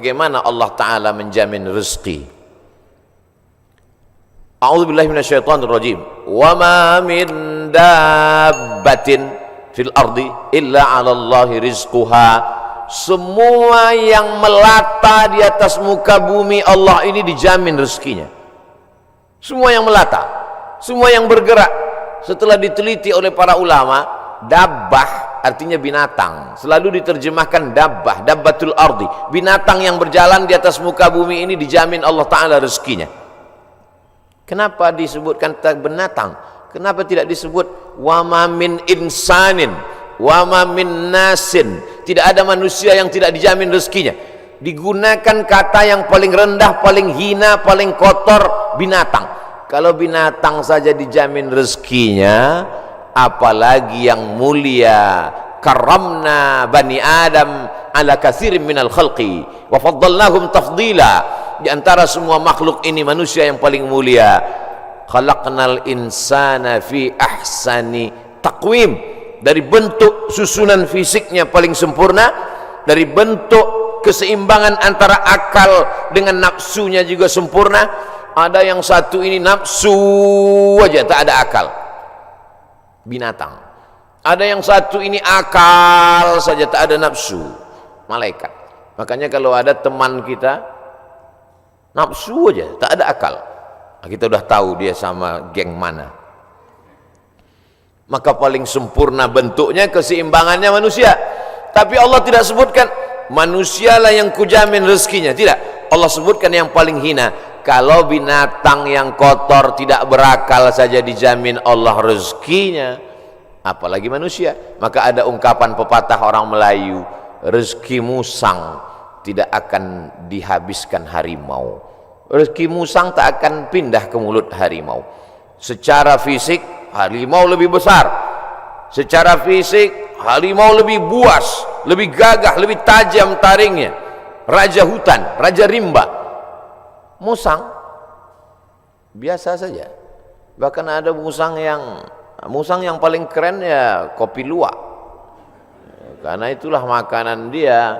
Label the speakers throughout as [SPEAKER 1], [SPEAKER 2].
[SPEAKER 1] bagaimana Allah Ta'ala menjamin rezeki. A'udzubillahi minasyaitonirrajim. Wa ma min dabbatin fil ardi illa 'ala Allahi rizquha. Semua yang melata di atas muka bumi Allah ini dijamin rezekinya. Semua yang melata, semua yang bergerak. Setelah diteliti oleh para ulama, dabbah artinya binatang. Selalu diterjemahkan dabbah, dabbatul ardi. Binatang yang berjalan di atas muka bumi ini dijamin Allah Ta'ala rezekinya. Kenapa disebutkan binatang? Kenapa tidak disebut wa ma min insanin, wa ma min nasin? Tidak ada manusia yang tidak dijamin rezekinya. Digunakan kata yang paling rendah, paling hina, paling kotor, binatang. Kalau binatang saja dijamin rezekinya, apalagi yang mulia. Karramna bani Adam ala katsirin minal khalqi wa faddalnahum tafdila. Di antara semua makhluk ini manusia yang paling mulia. Khalaqnal insana fi ahsani taqwim. Dari bentuk susunan fisiknya paling sempurna, dari bentuk keseimbangan antara akal dengan nafsunya juga sempurna. Ada yang satu ini nafsu aja, tak ada akal, binatang. Ada yang satu ini akal saja, tak ada nafsu, malaikat. Makanya kalau ada teman kita nafsu aja, tak ada akal, kita udah tahu dia sama geng mana. Maka paling sempurna bentuknya, keseimbangannya manusia. Tapi Allah tidak sebutkan manusialah yang kujamin rezekinya, tidak. Allah sebutkan yang paling hina. Kalau binatang yang kotor tidak berakal saja dijamin Allah rezekinya, apalagi manusia. Maka ada ungkapan pepatah orang Melayu, rezeki musang tidak akan dihabiskan harimau. Rezeki musang tak akan pindah ke mulut harimau. Secara fisik harimau lebih besar, secara fisik harimau lebih buas, lebih gagah, lebih tajam taringnya. Raja hutan, raja rimba. Musang biasa saja. Bahkan ada musang yang paling keren ya kopi luwak, karena itulah makanan dia.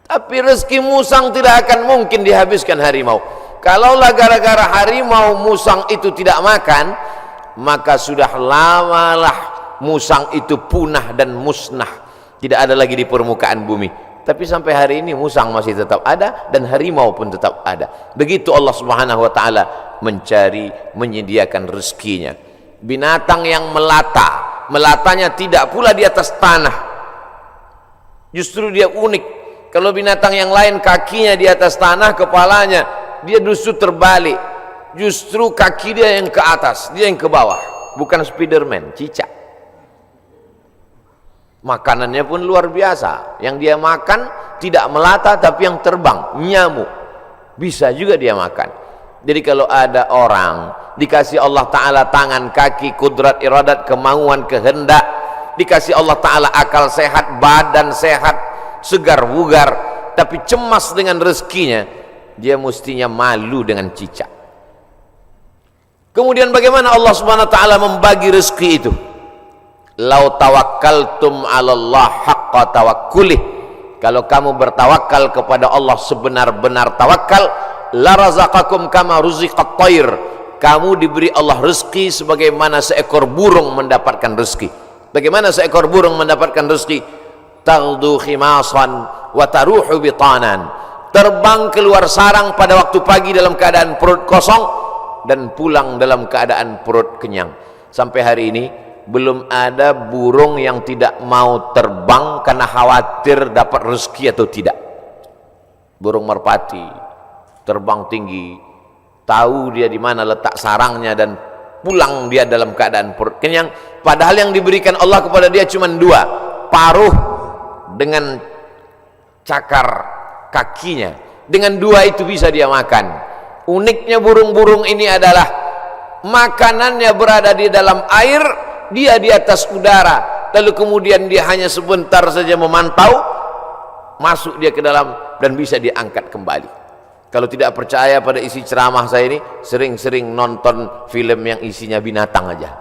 [SPEAKER 1] Tapi rezeki musang tidak akan mungkin dihabiskan harimau. Kalaulah gara-gara harimau musang itu tidak makan, maka sudah lamalah musang itu punah dan musnah, tidak ada lagi di permukaan bumi. Tapi sampai hari ini musang masih tetap ada dan harimau pun tetap ada. Begitu Allah Subhanahu wa taala mencari, menyediakan rezekinya. Binatang yang melata, melatanya tidak pula di atas tanah. Justru dia unik. Kalau binatang yang lain kakinya di atas tanah, kepalanya, dia justru terbalik. Justru kaki dia yang ke atas, dia yang ke bawah. Bukan Spiderman, cicak. Makanannya pun luar biasa. Yang dia makan tidak melata tapi yang terbang, nyamuk. Bisa juga dia makan. Jadi kalau ada orang dikasih Allah Ta'ala tangan, kaki, kudrat, iradat, kemauan, kehendak, dikasih Allah Ta'ala akal sehat, badan sehat, segar bugar, tapi cemas dengan rezekinya, dia mestinya malu dengan cicak. Kemudian bagaimana Allah Subhanahu wa taala membagi rezeki itu? Lau tawakkaltum 'ala Allah haqqa tawakkulih. Kalau kamu bertawakal kepada Allah sebenar-benar tawakal, la razaqakum kama ruziqat thair. Kamu diberi Allah rezeki sebagaimana seekor burung mendapatkan rezeki. Bagaimana seekor burung mendapatkan rezeki? Taghdu khimasan wa taruhu bitanan. Terbang keluar sarang pada waktu pagi dalam keadaan perut kosong dan pulang dalam keadaan perut kenyang. Sampai hari ini belum ada burung yang tidak mau terbang karena khawatir dapat rezeki atau tidak. Burung merpati terbang tinggi, tahu dia di mana letak sarangnya dan pulang dia dalam keadaan perut kenyang. Padahal yang diberikan Allah kepada dia cuma dua, paruh dengan cakar kakinya. Dengan dua itu bisa dia makan. Uniknya burung-burung ini adalah makanannya berada di dalam air, dia di atas udara, lalu kemudian dia hanya sebentar saja memantau, masuk dia ke dalam dan bisa diangkat kembali. Kalau tidak percaya pada isi ceramah saya ini, sering-sering nonton film yang isinya binatang aja,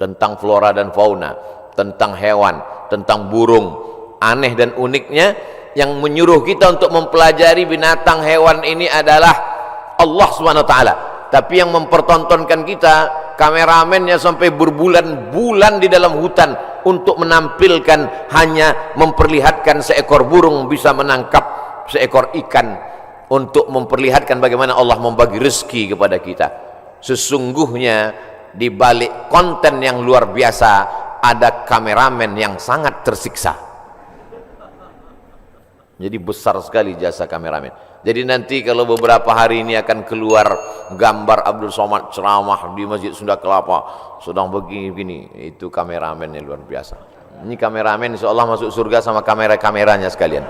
[SPEAKER 1] tentang flora dan fauna, tentang hewan, tentang burung. Aneh dan uniknya yang menyuruh kita untuk mempelajari binatang hewan ini adalah Allah Subhanahu wa taala. Tapi yang mempertontonkan kita, kameramennya sampai berbulan-bulan di dalam hutan untuk menampilkan, hanya memperlihatkan seekor burung bisa menangkap seekor ikan, untuk memperlihatkan bagaimana Allah membagi rezeki kepada kita. Sesungguhnya di balik konten yang luar biasa ada kameramen yang sangat tersiksa. Jadi besar sekali jasa kameramen. Jadi nanti kalau beberapa hari ini akan keluar gambar Abdul Somad ceramah di Masjid Sunda Kelapa sedang begini-begini, itu kameramennya luar biasa. Ini kameramen insyaallah masuk surga sama kamera-kameranya sekalian.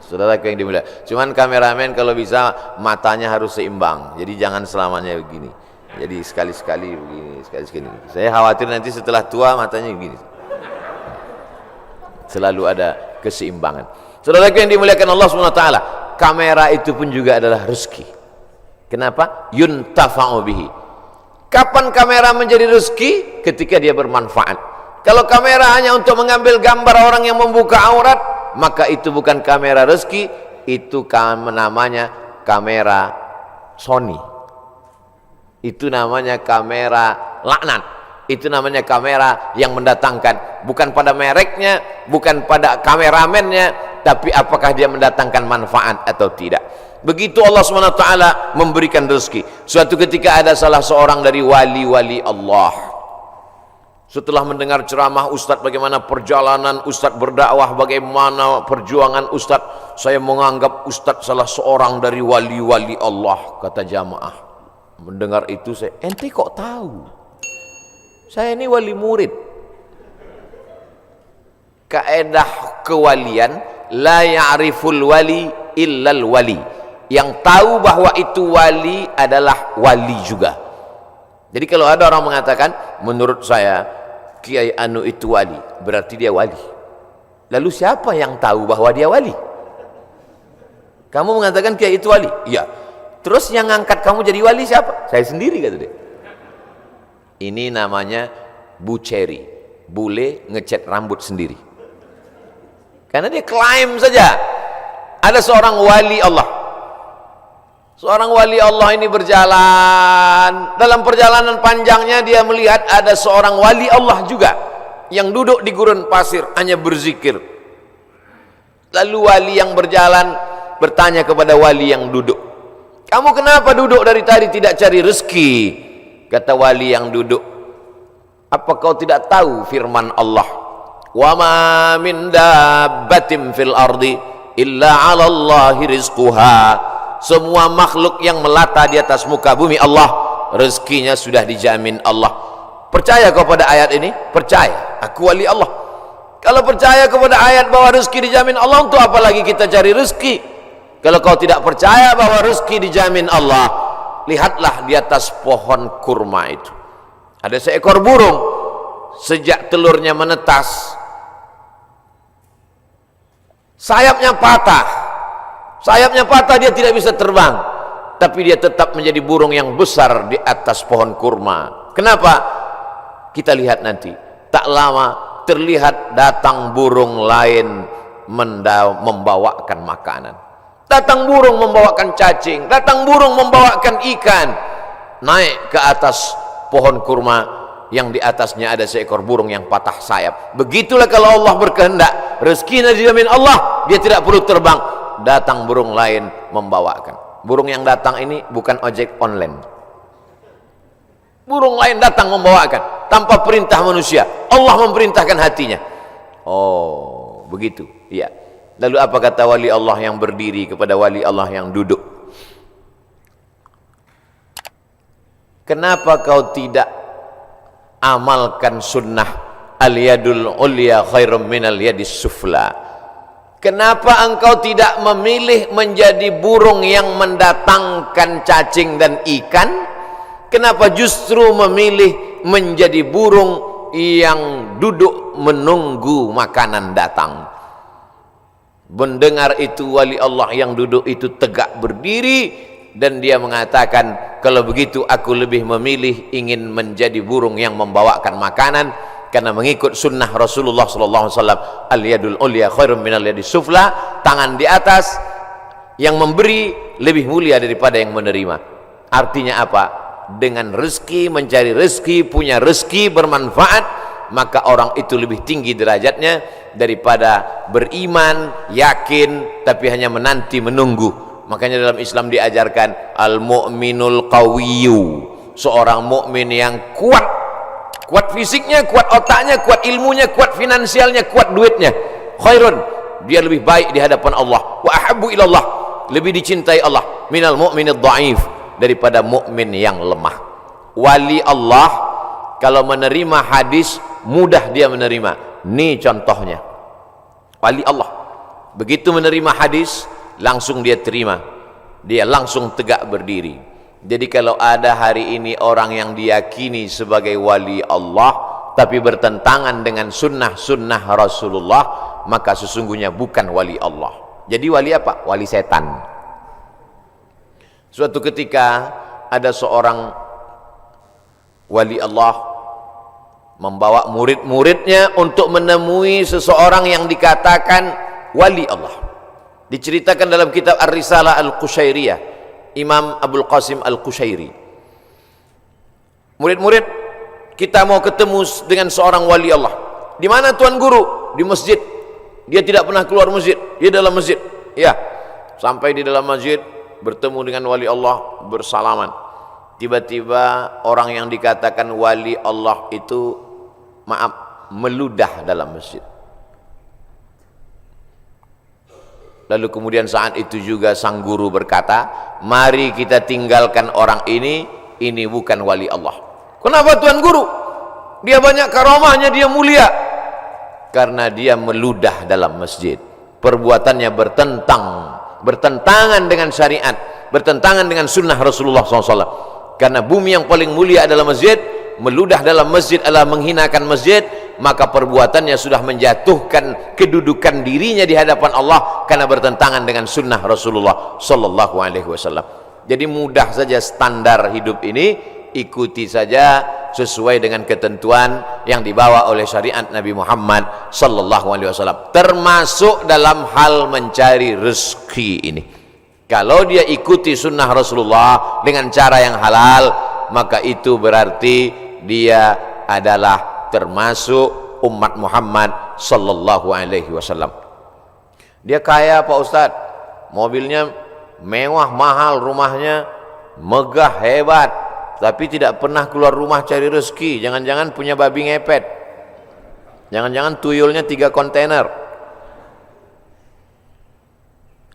[SPEAKER 1] Saudara yang dimuliakan, cuman kameramen kalau bisa matanya harus seimbang. Jadi jangan selamanya begini. Jadi sekali-sekali begini, sekali-sekali. Saya khawatir nanti setelah tua matanya begini. Selalu ada keseimbangan. Saudara yang dimuliakan Allah SWT, kamera itu pun juga adalah rezeki. Kenapa? Yuntafa'u bihi. Kapan kamera menjadi rezeki? Ketika dia bermanfaat. Kalau kamera hanya untuk mengambil gambar orang yang membuka aurat, maka itu bukan kamera rezeki, itu namanya kamera Sony. Itu namanya kamera laknat. Itu namanya kamera yang mendatangkan, bukan pada mereknya, bukan pada kameramennya, tapi apakah dia mendatangkan manfaat atau tidak. Begitu Allah SWT memberikan rezeki. Suatu ketika ada salah seorang dari wali-wali Allah, setelah mendengar ceramah Ustadz bagaimana perjalanan Ustadz berdakwah, bagaimana perjuangan Ustadz, saya menganggap Ustadz salah seorang dari wali-wali Allah. Kata jamaah, mendengar itu saya, ente kok tahu? Saya ini wali murid. Kaedah kewalian, la ya'riful wali illal wali. Yang tahu bahwa itu wali adalah wali juga. Jadi kalau ada orang mengatakan, menurut saya Kiai Anu itu wali, berarti dia wali. Lalu siapa yang tahu bahwa dia wali? Kamu mengatakan Kiai itu wali? Iya. Terus yang ngangkat kamu jadi wali siapa? Saya sendiri, kata dia. Ini namanya buceri, bule ngecat rambut sendiri. Karena dia klaim saja ada seorang wali Allah. Seorang wali Allah ini berjalan, dalam perjalanan panjangnya dia melihat ada seorang wali Allah juga yang duduk di gurun pasir hanya berzikir. Lalu wali yang berjalan bertanya kepada wali yang duduk, kamu kenapa duduk dari tadi tidak cari rezeki? Kata wali yang duduk, apa kau tidak tahu firman Allah, wa ma min dabbatin fil ardi illa 'ala Allahi rizquha. Semua makhluk yang melata di atas muka bumi Allah, rezekinya sudah dijamin Allah. Percaya kau pada ayat ini? Percaya, aku wali Allah. Kalau percaya kepada ayat bahwa rezeki dijamin Allah, untuk apa lagi kita cari rezeki? Kalau kau tidak percaya bahwa rezeki dijamin Allah, lihatlah di atas pohon kurma itu ada seekor burung. Sejak telurnya menetas, sayapnya patah, dia tidak bisa terbang, tapi dia tetap menjadi burung yang besar di atas pohon kurma. Kenapa? Kita lihat nanti. Tak lama terlihat datang burung lain membawakan makanan. Datang burung membawakan cacing, datang burung membawakan ikan. Naik ke atas pohon kurma yang di atasnya ada seekor burung yang patah sayap. Begitulah kalau Allah berkehendak, rezekinya dijamin Allah, dia tidak perlu terbang. Datang burung lain membawakan. Burung yang datang ini bukan ojek online. Burung lain datang membawakan tanpa perintah manusia. Allah memerintahkan hatinya. Oh, begitu. Iya. Lalu apa kata wali Allah yang berdiri kepada wali Allah yang duduk? Kenapa kau tidak amalkan sunnah al-yadul ulya khairum minal yadis sufla? Kenapa engkau tidak memilih menjadi burung yang mendatangkan cacing dan ikan? Kenapa justru memilih menjadi burung yang duduk menunggu makanan datang? Mendengar itu wali Allah yang duduk itu tegak berdiri dan dia mengatakan, kalau begitu aku lebih memilih ingin menjadi burung yang membawakan makanan karena mengikut sunnah Rasulullah sallallahu alaihi wasallam. Al yadul ulya khairum minal yadis sufla, tangan di atas yang memberi lebih mulia daripada yang menerima. Artinya apa? Dengan rezeki, mencari rezeki, punya rezeki bermanfaat, maka orang itu lebih tinggi derajatnya daripada beriman, yakin, tapi hanya menanti menunggu. Makanya dalam Islam diajarkan al-mu'minul qawiyyu, seorang mukmin yang kuat, kuat fisiknya, kuat otaknya, kuat ilmunya, kuat finansialnya, kuat duitnya. Khairun, dia lebih baik di hadapan Allah. Wa ahabbu ilallah, lebih dicintai Allah. Minal mu'minid dha'if, daripada mukmin yang lemah. Wali Allah kalau menerima hadis mudah dia menerima. Ini contohnya. Wali Allah begitu menerima hadis langsung dia terima, dia langsung tegak berdiri. Jadi kalau ada hari ini orang yang diyakini sebagai wali Allah tapi bertentangan dengan sunnah-sunnah Rasulullah, maka sesungguhnya bukan wali Allah. Jadi wali apa? Wali setan. Suatu ketika ada seorang wali Allah membawa murid-muridnya untuk menemui seseorang yang dikatakan wali Allah. Diceritakan dalam kitab Ar-Risalah Al-Qushairiyah, Imam Abul Qasim Al-Qushairi. Murid-murid, kita mau ketemu dengan seorang wali Allah. Di mana Tuan Guru? Di masjid. Dia tidak pernah keluar masjid, dia dalam masjid. Ya, sampai di dalam masjid bertemu dengan wali Allah, bersalaman. Tiba-tiba orang yang dikatakan wali Allah itu, maaf, meludah dalam masjid. Lalu kemudian saat itu juga sang guru berkata, mari kita tinggalkan orang ini bukan wali Allah. Kenapa Tuan Guru? Dia banyak karamahnya, dia mulia. Karena dia meludah dalam masjid. Perbuatannya bertentangan dengan syariat, bertentangan dengan sunnah Rasulullah SAW. Karena bumi yang paling mulia adalah masjid, meludah dalam masjid adalah menghinakan masjid, maka perbuatannya sudah menjatuhkan kedudukan dirinya di hadapan Allah karena bertentangan dengan sunnah Rasulullah sallallahu alaihi wasallam. Jadi mudah saja standar hidup ini, ikuti saja sesuai dengan ketentuan yang dibawa oleh syariat Nabi Muhammad sallallahu alaihi wasallam, termasuk dalam hal mencari rezeki ini. Kalau dia ikuti sunnah Rasulullah dengan cara yang halal, maka itu berarti dia adalah termasuk umat Muhammad sallallahu alaihi wasallam. Dia kaya Pak Ustadz, mobilnya mewah, mahal, rumahnya megah, hebat, tapi tidak pernah keluar rumah cari rezeki. Jangan-jangan punya babi ngepet, jangan-jangan tuyulnya 3 kontainer.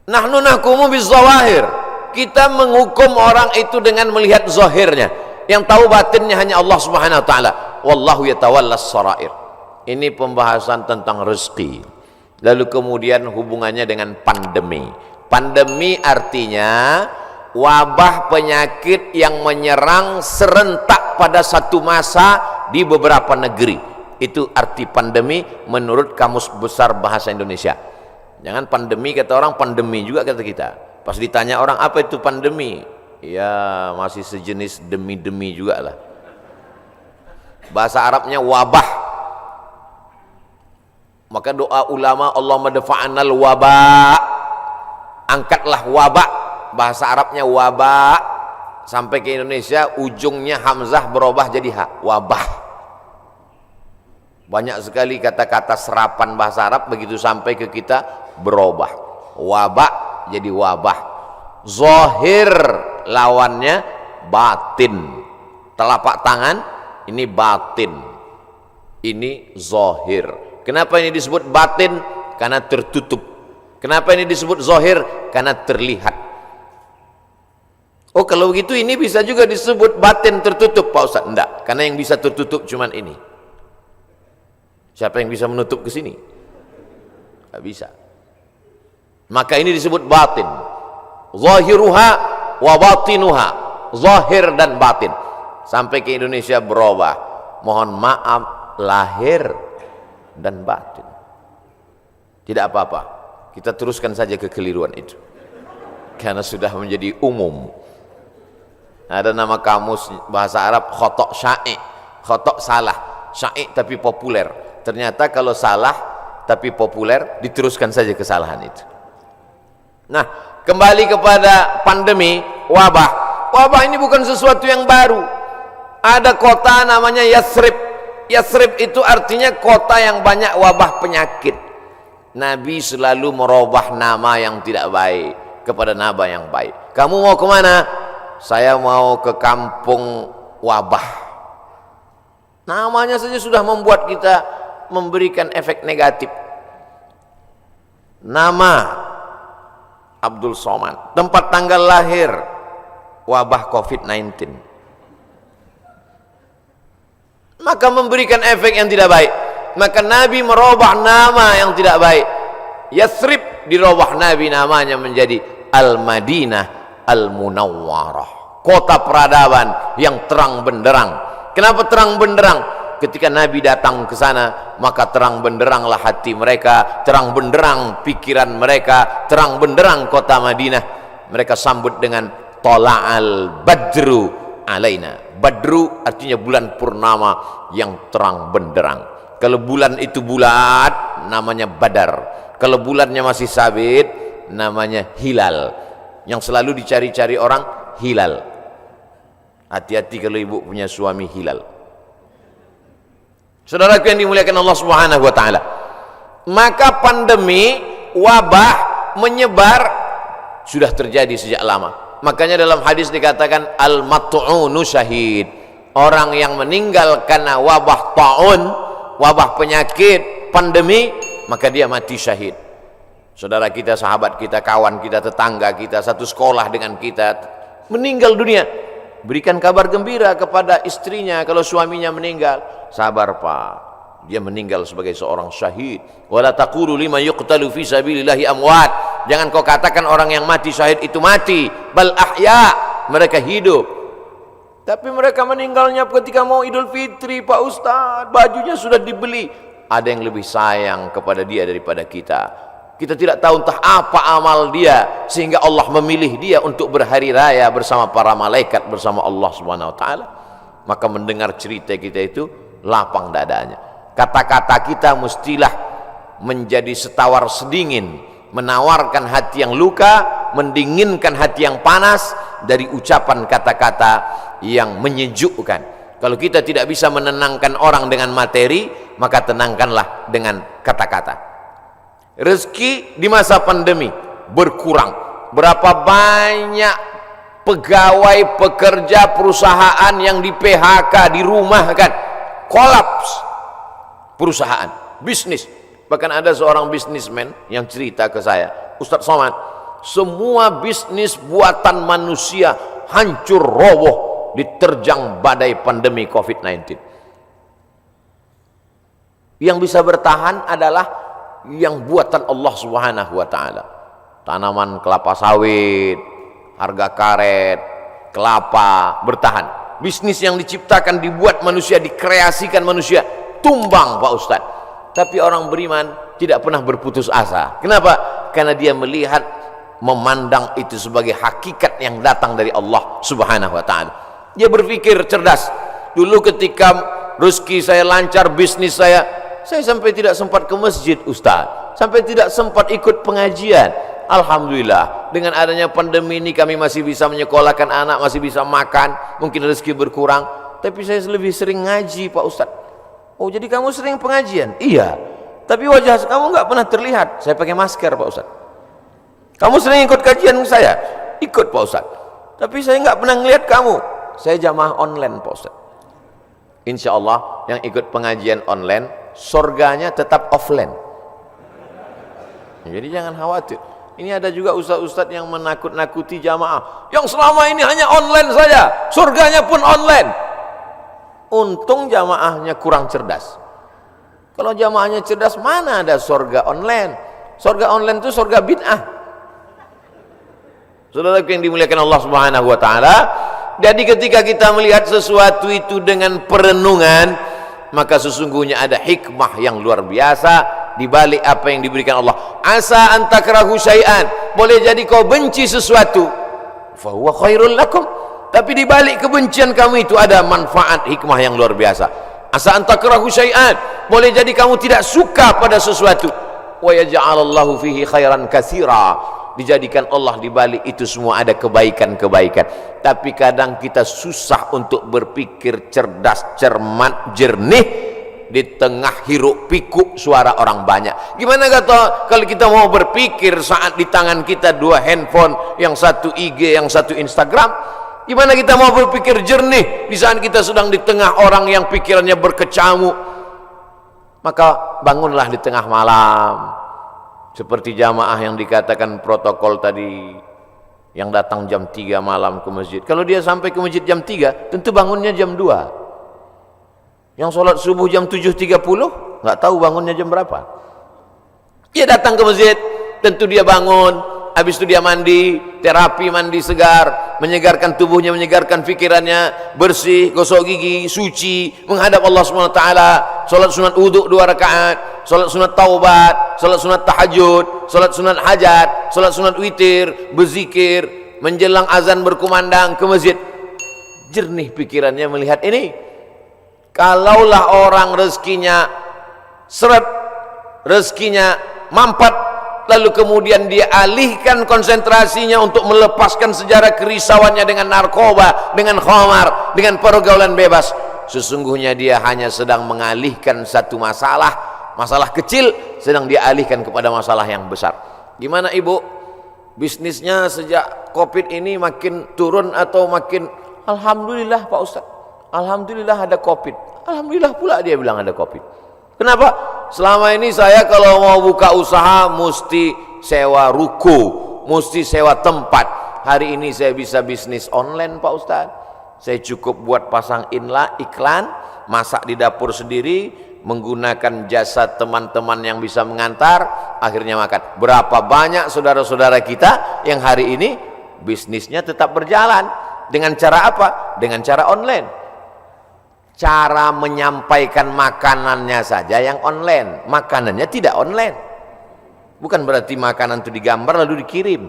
[SPEAKER 1] Nahnu nahkumu bizawahir, kita menghukum orang itu dengan melihat zahirnya. Yang tahu batinnya hanya Allah Subhanahu wa taala. Wallahu yatawallas sarair. Ini pembahasan tentang rezeki. Lalu kemudian hubungannya dengan pandemi. Pandemi artinya wabah penyakit yang menyerang serentak pada satu masa di beberapa negeri. Itu arti pandemi menurut Kamus Besar Bahasa Indonesia. Jangan pandemi kata orang, pandemi juga kata kita. Pas ditanya orang apa itu pandemi, ya masih sejenis demi-demi juga lah. Bahasa Arabnya wabah. Maka doa ulama, Allahumma dafa'anal wabah, angkatlah wabah. Bahasa Arabnya wabah, sampai ke Indonesia ujungnya hamzah berubah jadi ha, wabah. Banyak sekali kata-kata serapan bahasa Arab begitu sampai ke kita berubah. Wabah jadi wabah. Zahir lawannya batin. Telapak tangan ini batin, ini zahir. Kenapa ini disebut batin? Karena tertutup. Kenapa ini disebut zahir? Karena terlihat. Oh kalau begitu ini bisa juga disebut batin tertutup Pak Ustaz? Enggak, karena yang bisa tertutup cuman ini. Siapa yang bisa menutup ke sini? Enggak bisa. Maka ini disebut batin. Zahiruha wa batinuha, zahir dan batin. Sampai ke Indonesia berubah. Mohon maaf, lahir dan batin. Tidak apa-apa, kita teruskan saja kekeliruan itu karena sudah menjadi umum. Ada nama kamus bahasa Arab khotok sya'i, khotok salah. syai' tapi populer. Ternyata kalau salah tapi populer, diteruskan saja kesalahan itu. Nah, kembali kepada pandemi, wabah. Wabah ini bukan sesuatu yang baru. Ada kota namanya Yathrib. Yathrib itu artinya kota yang banyak wabah penyakit. Nabi selalu merubah nama yang tidak baik kepada nama yang baik. Kamu mau kemana? Saya mau ke kampung wabah. Namanya saja sudah membuat kita memberikan efek negatif. Nama Abdul Somad, tempat tanggal lahir wabah COVID-19, maka memberikan efek yang tidak baik. Maka Nabi merubah nama yang tidak baik. Yathrib dirubah Nabi namanya menjadi Al-Madinah Al-Munawwarah, kota peradaban yang terang benderang. Kenapa terang benderang? Ketika Nabi datang ke sana, maka terang benderanglah hati mereka, terang benderang pikiran mereka, terang benderang kota Madinah. Mereka sambut dengan Tola'al Badru alaina. Badru artinya bulan purnama yang terang benderang. Kalau bulan itu bulat, namanya Badar. Kalau bulannya masih sabit, namanya hilal. Yang selalu dicari-cari orang, hilal. Hati-hati kalau ibu punya suami hilal. Saudaraku yang dimuliakan Allah Subhanahu wa taala. Maka pandemi, wabah menyebar sudah terjadi sejak lama. Makanya dalam hadis dikatakan al-mat'unu syahid. Orang yang meninggal karena wabah ta'un, wabah penyakit, pandemi, maka dia mati syahid. Saudara kita, sahabat kita, kawan kita, tetangga kita, satu sekolah dengan kita, meninggal dunia. Berikan kabar gembira kepada istrinya kalau suaminya meninggal. Sabar Pak, dia meninggal sebagai seorang syahid. Wala taqulu liman yuqtalu fi sabilillahi amwat. Jangan kau katakan orang yang mati syahid itu mati, bal ahya, mereka hidup. Tapi mereka meninggalnya ketika mau Idul Fitri, Pak Ustadz, bajunya sudah dibeli. Ada yang lebih sayang kepada dia daripada kita. Kita tidak tahu entah apa amal dia sehingga Allah memilih dia untuk berhari raya bersama para malaikat, bersama Allah Subhanahu wa taala. Maka mendengar cerita kita itu lapang dadanya. Kata-kata kita mestilah menjadi setawar sedingin, menawarkan hati yang luka, mendinginkan hati yang panas dari ucapan kata-kata yang menyejukkan. Kalau kita tidak bisa menenangkan orang dengan materi, maka tenangkanlah dengan kata-kata. Rezeki di masa pandemi berkurang. Berapa banyak pegawai, pekerja perusahaan yang di PHK, dirumahkan, kolaps perusahaan, bisnis. Bahkan ada seorang bisnismen yang cerita ke saya, Ustadz Somad, semua bisnis buatan manusia hancur roboh diterjang badai pandemi COVID-19. Yang bisa bertahan adalah yang buatan Allah Subhanahu wa taala. Tanaman kelapa sawit, harga karet, kelapa bertahan. Bisnis yang diciptakan, dibuat manusia, dikreasikan manusia, tumbang Pak Ustadz. Tapi orang beriman tidak pernah berputus asa. Kenapa? Karena dia melihat, memandang itu sebagai hakikat yang datang dari Allah Subhanahu wa taala. Dia berpikir cerdas. Dulu ketika rezeki saya lancar, bisnis saya sampai tidak sempat ke masjid Ustaz, sampai tidak sempat ikut pengajian. Alhamdulillah, dengan adanya pandemi ini kami masih bisa menyekolahkan anak, masih bisa makan, mungkin rezeki berkurang, tapi saya lebih sering ngaji Pak Ustaz. Oh, jadi kamu sering pengajian? Iya, tapi wajah kamu nggak pernah terlihat. Saya pakai masker Pak Ustaz. Kamu sering ikut kajian saya? Ikut Pak Ustaz, tapi saya nggak pernah ngelihat kamu. Saya jamaah online Pak Ustaz. Insya Allah yang ikut pengajian online, surganya tetap offline. Jadi jangan khawatir. Ini ada juga ustaz-ustaz yang menakut-nakuti jamaah, yang selama ini hanya online saja, surganya pun online. Untung jamaahnya kurang cerdas. Kalau jamaahnya cerdas, mana ada surga online? Surga online itu surga bid'ah. Saudara yang dimuliakan Allah Subhanahu wa taala, jadi ketika kita melihat sesuatu itu dengan perenungan, maka sesungguhnya ada hikmah yang luar biasa di balik apa yang diberikan Allah. Asa an takrahu syai'an, boleh jadi kau benci sesuatu, fa huwa khairul lakum, tapi di balik kebencian kamu itu ada manfaat, hikmah yang luar biasa. Asa an takrahu syai'an, boleh jadi kamu tidak suka pada sesuatu. Wa yaj'alallahu fihi khairan katsira, dijadikan Allah di balik itu semua ada kebaikan-kebaikan. Tapi kadang kita susah untuk berpikir cerdas, cermat, jernih di tengah hiruk pikuk suara orang banyak. Gimana kata kalau kita mau berpikir saat di tangan kita dua handphone, yang satu IG, yang satu Instagram? Gimana kita mau berpikir jernih di saat kita sedang di tengah orang yang pikirannya berkecamuk? Maka bangunlah di tengah malam, seperti jamaah yang dikatakan protokol tadi, yang datang jam 3 malam ke masjid. Kalau dia sampai ke masjid jam 3, tentu bangunnya jam 2. Yang sholat subuh jam 7.30, nggak tahu bangunnya jam berapa. Dia datang ke masjid, tentu dia bangun, habis itu dia mandi, terapi mandi segar, menyegarkan tubuhnya, menyegarkan pikirannya, bersih, gosok gigi, suci, menghadap Allah SWT, sholat sunat wudhu 2 rakaat, sholat sunat taubat, sholat sunat tahajud, sholat sunat hajat, sholat sunat witir, berzikir, menjelang azan berkumandang ke masjid. Jernih pikirannya melihat ini. Kalaulah orang rezekinya seret, rezekinya mampat, lalu kemudian dia alihkan konsentrasinya untuk melepaskan sejarah kerisauannya dengan narkoba, dengan khamar, dengan pergaulan bebas, sesungguhnya dia hanya sedang mengalihkan satu masalah, masalah kecil sedang dia alihkan kepada masalah yang besar. Gimana ibu? Bisnisnya sejak Covid ini makin turun atau makin? Alhamdulillah Pak Ustaz, alhamdulillah ada Covid. Alhamdulillah pula dia bilang ada Covid. Kenapa? Selama ini saya kalau mau buka usaha mesti sewa ruko, mesti sewa tempat. Hari ini saya bisa bisnis online Pak Ustaz. Saya cukup buat pasang iklan, masak di dapur sendiri, menggunakan jasa teman-teman yang bisa mengantar, akhirnya makan. Berapa banyak saudara-saudara kita yang hari ini bisnisnya tetap berjalan. Dengan cara apa? Dengan cara online. Cara menyampaikan makanannya saja yang online, makanannya tidak online. Bukan berarti makanan itu digambar lalu dikirim.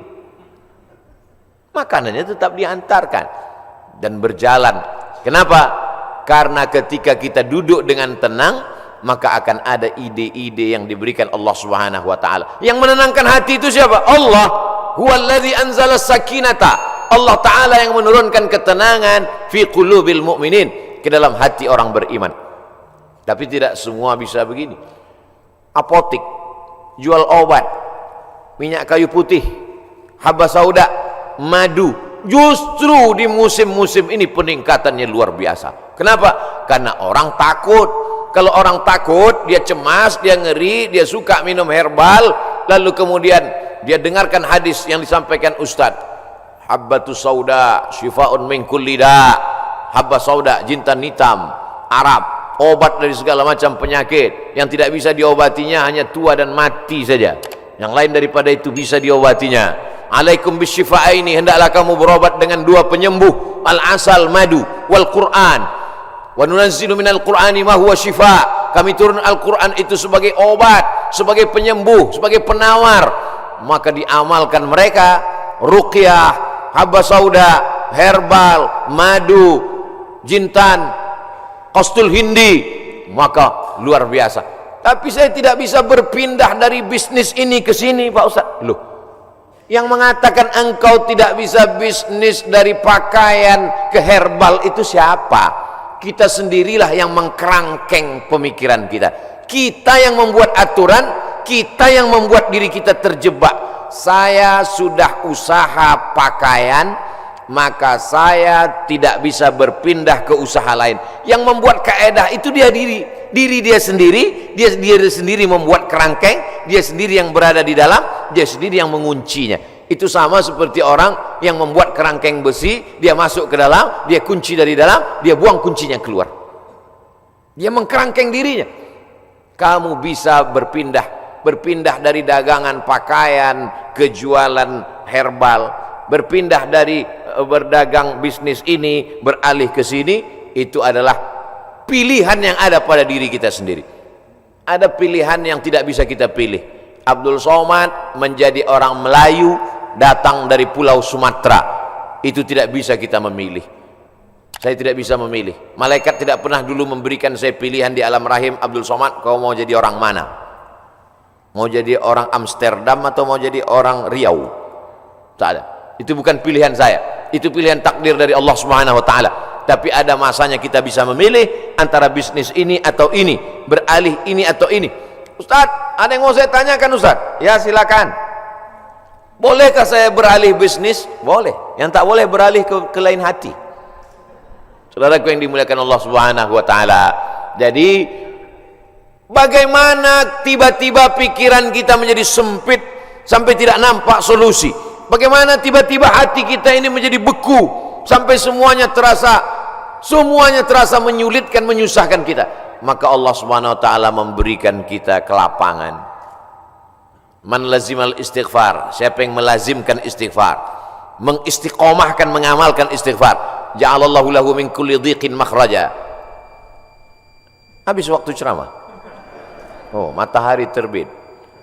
[SPEAKER 1] Makanannya tetap diantarkan dan berjalan. Kenapa? Karena ketika kita duduk dengan tenang, maka akan ada ide-ide yang diberikan Allah Subhanahu wa taala. Yang menenangkan hati itu siapa? Allah. Huwallazi anzala sakinata. Allah taala yang menurunkan ketenangan fi qulubil mu'minin, ke dalam hati orang beriman. Tapi tidak semua bisa begini. Apotik, jual obat, minyak kayu putih, haba sauda, madu, justru di musim-musim ini peningkatannya luar biasa. Kenapa? Karena orang takut. Kalau orang takut, dia cemas, dia ngeri, dia suka minum herbal, lalu kemudian dia dengarkan hadis yang disampaikan Ustadz, habbatus sauda syifa'un min kulli da'. Habba sauda, jintan hitam, Arab, obat dari segala macam penyakit. Yang tidak bisa diobatinya hanya tua dan mati saja. Yang lain daripada itu bisa diobatinya. Alaikum bisyifa'aini, hendaklah kamu berobat dengan 2 penyembuh, al-asal, madu, wal Qur'an. Wa nunazzilu minal Qur'ani ma huwa syifa'. Kami turun Al-Qur'an itu sebagai obat, sebagai penyembuh, sebagai penawar. Maka diamalkan mereka ruqyah, habba sauda, herbal, madu, jintan, kostul hindi, maka luar biasa. Tapi saya tidak bisa berpindah dari bisnis ini ke sini Pak Ustaz. Loh, yang mengatakan engkau tidak bisa bisnis dari pakaian ke herbal itu siapa? Kita sendirilah yang mengkerangkeng pemikiran kita. Kita yang membuat aturan, kita yang membuat diri kita terjebak. Saya sudah usaha pakaian, maka saya tidak bisa berpindah ke usaha lain. Yang membuat kaedah itu dia diri dia sendiri, dia sendiri membuat kerangkeng, dia sendiri yang berada di dalam, dia sendiri yang menguncinya. Itu sama seperti orang yang membuat kerangkeng besi, dia masuk ke dalam, dia kunci dari dalam, dia buang kuncinya keluar. Dia mengkerangkeng dirinya. Kamu bisa berpindah dari dagangan pakaian ke jualan herbal, berpindah dari berdagang bisnis ini beralih ke sini. Itu adalah pilihan yang ada pada diri kita sendiri. Ada pilihan yang tidak bisa kita pilih. Abdul Somad menjadi orang Melayu, datang dari pulau Sumatera, itu tidak bisa kita memilih. Saya tidak bisa memilih. Malaikat tidak pernah dulu memberikan saya pilihan di alam rahim, Abdul Somad, kau mau jadi orang mana? Mau jadi orang Amsterdam atau mau jadi orang Riau? Tak ada. Itu bukan pilihan saya. Itu pilihan takdir dari Allah Subhanahu wa taala. Tapi ada masanya kita bisa memilih antara bisnis ini atau ini, beralih ini atau ini. Ustaz, ada yang mau saya tanyakan Ustaz? Ya, silakan. Bolehkah saya beralih bisnis? Boleh. Yang tak boleh beralih ke lain hati. Saudaraku yang dimuliakan Allah Subhanahu wa taala. Jadi bagaimana tiba-tiba pikiran kita menjadi sempit sampai tidak nampak solusi? Bagaimana tiba-tiba hati kita ini menjadi beku sampai semuanya terasa menyulitkan, menyusahkan kita? Maka Allah Subhanahu wa taala memberikan kita kelapangan. Man lazimal istighfar, siapa yang melazimkan istighfar, mengistiqomahkan, mengamalkan istighfar, ja'alallahu lahu min kulli dhiqin makhraja. Habis waktu ceramah. Oh, matahari terbit.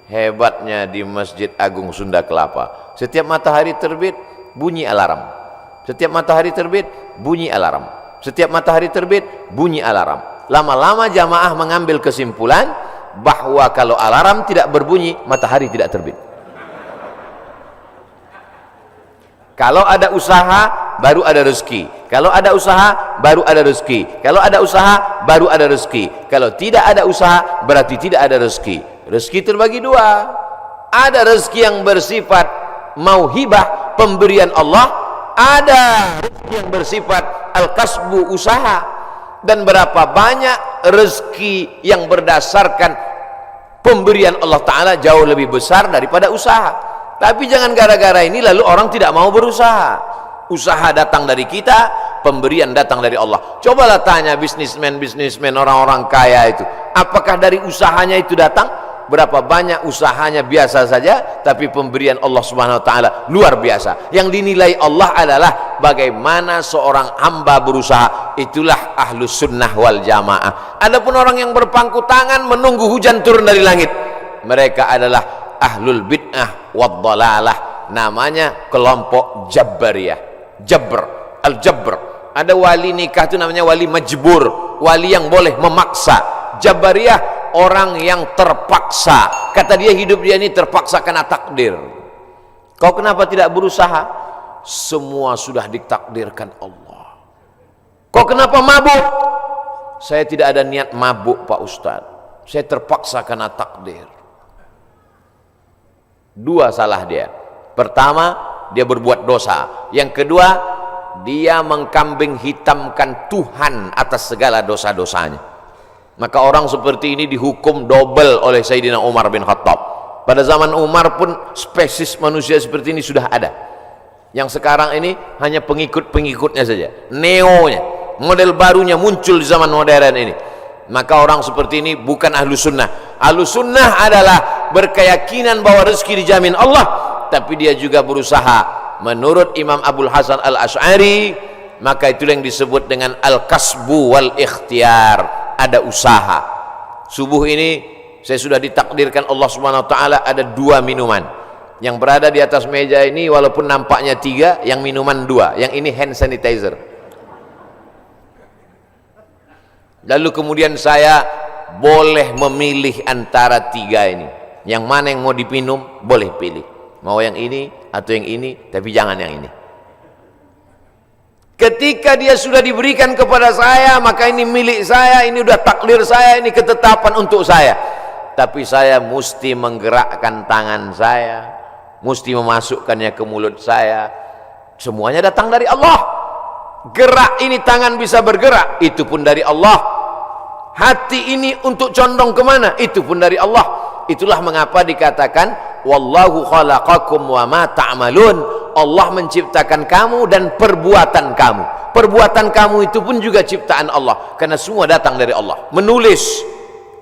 [SPEAKER 1] Hebatnya di Masjid Agung Sunda Kelapa. Setiap matahari terbit, bunyi alarm. Setiap matahari terbit, bunyi alarm. Setiap matahari terbit, bunyi alarm. Lama-lama jamaah mengambil kesimpulan bahwa kalau alarm tidak berbunyi, matahari tidak terbit. Kalau ada usaha, baru ada rezeki. Kalau ada usaha, baru ada rezeki. Kalau ada usaha, baru ada rezeki. Kalau tidak ada usaha, berarti tidak ada rezeki. Rezeki terbagi dua. Ada rezeki yang bersifat mauhibah, pemberian Allah. Ada rezeki yang bersifat al-kasbu, usaha. Dan berapa banyak rezeki yang berdasarkan pemberian Allah Ta'ala jauh lebih besar daripada usaha. Tapi jangan gara-gara ini lalu orang tidak mau berusaha. Usaha datang dari kita, pemberian datang dari Allah. Cobalah tanya bisnismen orang-orang kaya itu, apakah dari usahanya itu datang? Berapa banyak usahanya biasa saja, tapi pemberian Allah Subhanahu wa taala luar biasa. Yang dinilai Allah adalah bagaimana seorang hamba berusaha. Itulah ahlus sunnah wal jamaah. Adapun orang yang berpangku tangan menunggu hujan turun dari langit, mereka adalah ahlul bid'ah wad dhalalah. Namanya kelompok Jabariyah. Al-Jabr. Ada wali nikah itu namanya wali majbur, wali yang boleh memaksa. Jabariyah orang yang terpaksa. Kata dia, hidup dia ini terpaksa karena takdir. Kau kenapa tidak berusaha? Semua sudah ditakdirkan Allah. Kau kenapa mabuk? Saya tidak ada niat mabuk Pak Ustadz, saya terpaksa karena takdir. Dua salah dia. Pertama, dia berbuat dosa. Yang kedua, dia mengkambing hitamkan Tuhan atas segala dosa-dosanya. Maka orang seperti ini dihukum double oleh Sayyidina Umar bin Khattab. Pada zaman Umar pun spesies manusia seperti ini sudah ada. Yang sekarang ini hanya pengikut-pengikutnya saja, neonya, model barunya muncul di zaman modern ini. Maka orang seperti ini bukan ahlu sunnah. Ahlu sunnah adalah berkeyakinan bahwa rezeki dijamin Allah, tapi dia juga berusaha. Menurut Imam Abul Hasan Al-Asy'ari, maka itulah yang disebut dengan al-kasbu wal ikhtiar. Ada usaha. Subuh ini saya sudah ditakdirkan Allah Subhanahu wa taala ada 2 minuman. Yang berada di atas meja ini walaupun nampaknya 3, yang minuman 2, yang ini hand sanitizer. Lalu kemudian saya boleh memilih antara 3 ini. Yang mana yang mau dipinum, boleh pilih. Mau yang ini atau yang ini, tapi jangan yang ini. Ketika dia sudah diberikan kepada saya, maka ini milik saya, ini udah takdir saya, ini ketetapan untuk saya. Tapi saya mesti menggerakkan tangan saya, mesti memasukkannya ke mulut saya. Semuanya datang dari Allah. Gerak ini tangan bisa bergerak, itu pun dari Allah. Hati ini untuk condong kemana, itu pun dari Allah. Itulah mengapa dikatakan wallahu khalaqakum wa ma ta'malun. Allah menciptakan kamu dan perbuatan kamu. Perbuatan kamu itu pun juga ciptaan Allah, karena semua datang dari Allah. Menulis,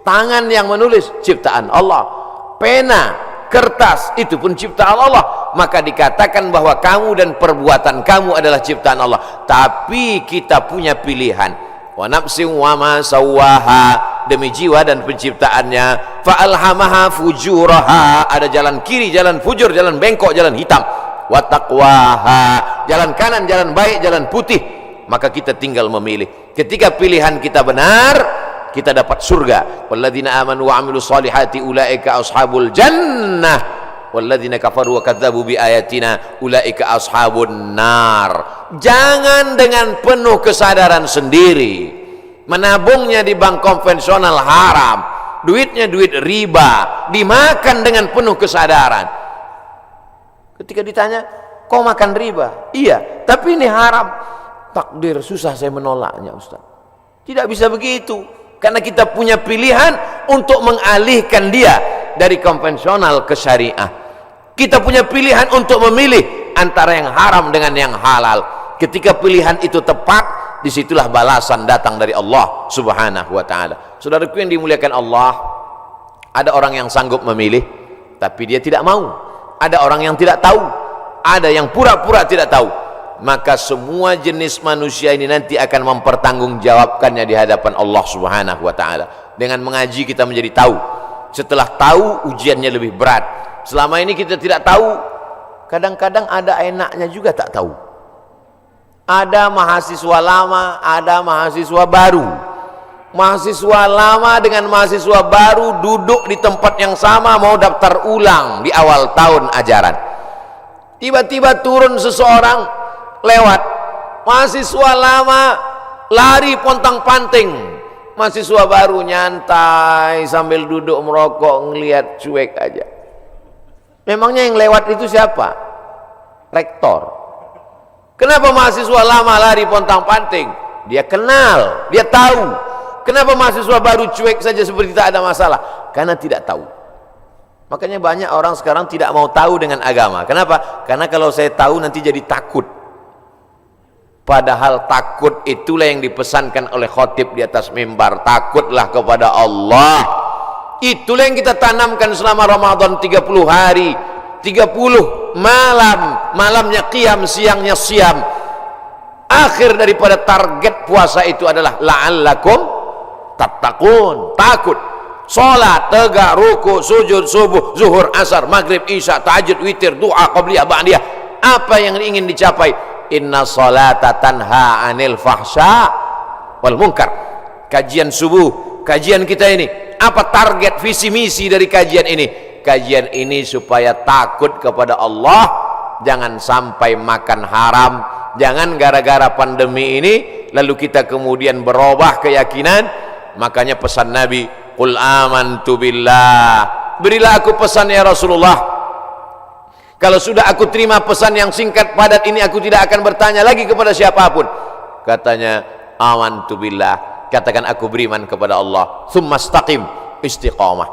[SPEAKER 1] tangan yang menulis ciptaan Allah. Pena, kertas, itu pun ciptaan Allah. Maka dikatakan bahwa kamu dan perbuatan kamu adalah ciptaan Allah. Tapi kita punya pilihan. Wa nafsin wa ma sawwaha, demi jiwa dan penciptaannya. Fa alhamaha fujuraha, ada jalan kiri, jalan fujur, jalan bengkok, jalan hitam. Wa taqwaha, jalan kanan, jalan baik, jalan putih. maka kita tinggal memilih. Ketika pilihan kita benar, kita dapat surga. Walladzina amanu wa 'amilus solihati ulaika ashabul jannah walladzina kafaru wa kadzdzabu bi ayatina ulaika ashabun nar. Jangan dengan penuh kesadaran sendiri menabungnya di bank konvensional haram, duitnya duit riba, dimakan dengan penuh kesadaran. Ketika ditanya, kau makan riba? Iya, tapi ini haram. Takdir, susah saya menolaknya, Ustaz. Tidak bisa begitu, karena kita punya pilihan untuk mengalihkan dia dari konvensional ke syariah. Kita punya pilihan untuk memilih antara yang haram dengan yang halal. Ketika pilihan itu tepat, disitulah balasan datang dari Allah Subhanahu wa ta'ala. Saudaraku yang dimuliakan Allah, ada orang yang sanggup memilih tapi dia tidak mau. Ada orang yang tidak tahu, ada yang pura-pura tidak tahu. Maka semua jenis manusia ini nanti akan mempertanggungjawabkannya di hadapan Allah Subhanahu wa ta'ala. Dengan mengaji kita menjadi tahu. Setelah tahu, ujiannya lebih berat. Selama ini kita tidak tahu, kadang-kadang ada enaknya juga tak tahu. Ada mahasiswa lama, ada mahasiswa baru. Mahasiswa lama dengan mahasiswa baru duduk di tempat yang sama, mau daftar ulang di awal tahun ajaran. Tiba-tiba turun seseorang lewat, mahasiswa lama lari pontang-panting, mahasiswa baru nyantai sambil duduk merokok, ngelihat cuek aja. Memangnya yang lewat itu siapa? Rektor. Kenapa mahasiswa lama lari pontang-panting? Dia kenal, dia tahu. Kenapa mahasiswa baru cuek saja seperti tak ada masalah? Karena tidak tahu. Makanya banyak orang sekarang tidak mau tahu dengan agama. Kenapa? Karena kalau saya tahu nanti jadi takut. Padahal takut itulah yang dipesankan oleh khotib di atas mimbar. Takutlah kepada Allah. Itulah yang kita tanamkan selama Ramadan 30 hari, 30 malam. Malamnya qiyam, siangnya siam. Akhir daripada target puasa itu adalah la'allakum tattaqun, takut. Salat, tegak, ruku, sujud, subuh, zuhur, asar, maghrib, isya, tahajud, witir, doa, qabliyah, ba'diyah. Apa yang ingin dicapai? Inna salata tanha anil fahsya wal munkar. Kajian subuh, kajian kita ini, apa target visi misi dari kajian ini? Kajian ini supaya takut kepada Allah, jangan sampai makan haram. Jangan gara-gara pandemi ini lalu kita kemudian berubah keyakinan. Makanya pesan Nabi, qul amantu billah, berilah aku pesan ya Rasulullah. Kalau sudah aku terima pesan yang singkat padat ini, aku tidak akan bertanya lagi kepada siapapun. Katanya, amantu billah, katakan aku beriman kepada Allah. Tsumma istaqim, istiqamah.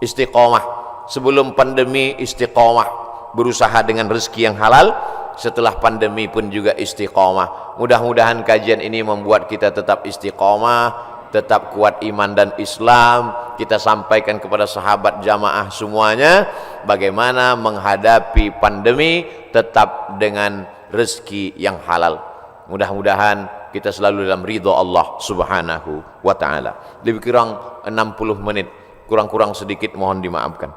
[SPEAKER 1] Istiqamah. Sebelum pandemi istiqamah, berusaha dengan rezeki yang halal. Setelah pandemi pun juga istiqamah. Mudah-mudahan kajian ini membuat kita tetap istiqamah, tetap kuat iman dan Islam. Kita sampaikan kepada sahabat jamaah semuanya bagaimana menghadapi pandemi tetap dengan rezeki yang halal. Mudah-mudahan kita selalu dalam ridha Allah Subhanahu wa ta'ala. Lebih kurang 60 menit, kurang-kurang sedikit mohon dimaafkan.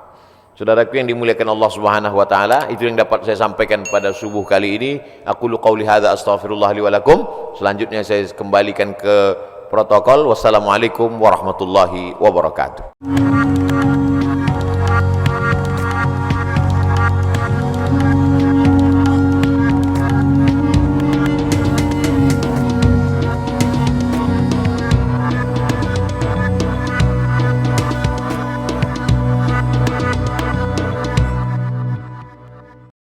[SPEAKER 1] Saudaraku yang dimuliakan Allah Subhanahu wa ta'ala, itu yang dapat saya sampaikan pada subuh kali ini. Aku qauli hadza astaghfirullah li wa lakum. Selanjutnya saya kembalikan ke protokol. Wassalamualaikum warahmatullahi wabarakatuh.